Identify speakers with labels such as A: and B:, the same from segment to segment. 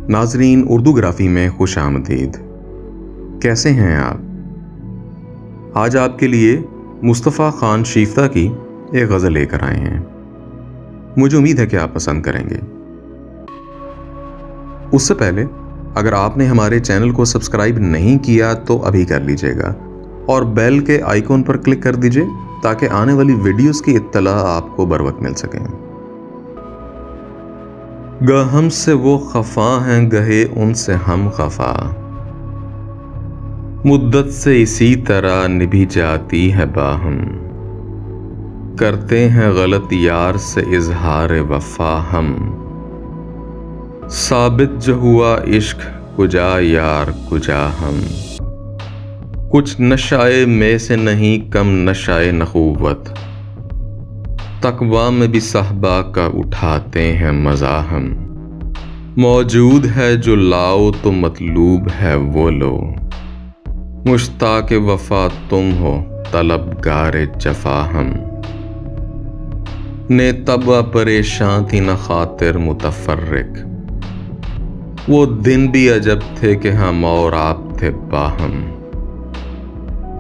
A: नाजरीन, उर्दूग्राफी में खुश आमदीद। कैसे हैं आप? आज आपके लिए मुस्तफ़ा खान शीफ्ता की एक गज़ल लेकर आए हैं। मुझे उम्मीद है कि आप पसंद करेंगे। उससे पहले अगर आपने हमारे चैनल को सब्सक्राइब नहीं किया तो अभी कर लीजिएगा और बेल के आइकॉन पर क्लिक कर दीजिए ताकि आने वाली वीडियोस की इत्तला आपको बर वक्त मिल सके। ग हमसे वो खफा हैं, गहे उनसे हम खफा, मुद्दत से इसी तरह निभी जाती है बाहम, करते हैं गलत यार से इजहार वफा हम, साबित जो हुआ इश्क कुजा यार कुजा हम, कुछ नशाए में से नहीं कम नशाए नखुवत, तकवा में भी साहबा का उठाते हैं मजा हम, मौजूद है जो लाओ तो मतलूब है वो लो, मुश्ताक वफा तुम हो तलबगार जफा हम, ने तबा परेशान थी न खातिर मुतफर्रिक, वो दिन भी अजब थे कि हम और आप थे बाहम,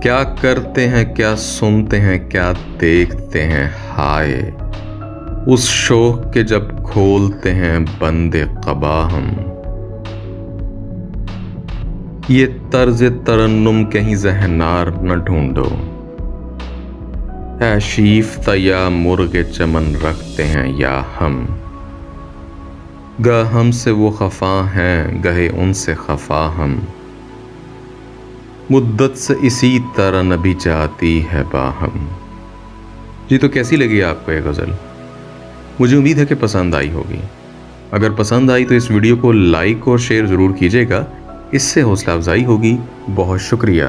A: क्या करते हैं क्या सुनते हैं क्या देखते हैं हाय, उस शोक के जब खोलते हैं बंदे क़बा हम, ये तर्ज तरन्नुम कहीं ज़हनार न ढूंढो, है शीफ्ता या मुर्गे चमन रखते हैं या हम, ग हमसे वो खफा हैं, गहे उनसे खफा हम, मुद्दत से इसी तरह नबी जाती है बाहम। जी, तो कैसी लगी आपको ये गज़ल? मुझे उम्मीद है कि पसंद आई होगी। अगर पसंद आई तो इस वीडियो को लाइक और शेयर ज़रूर कीजिएगा, इससे हौसला अफजाई होगी। बहुत शुक्रिया।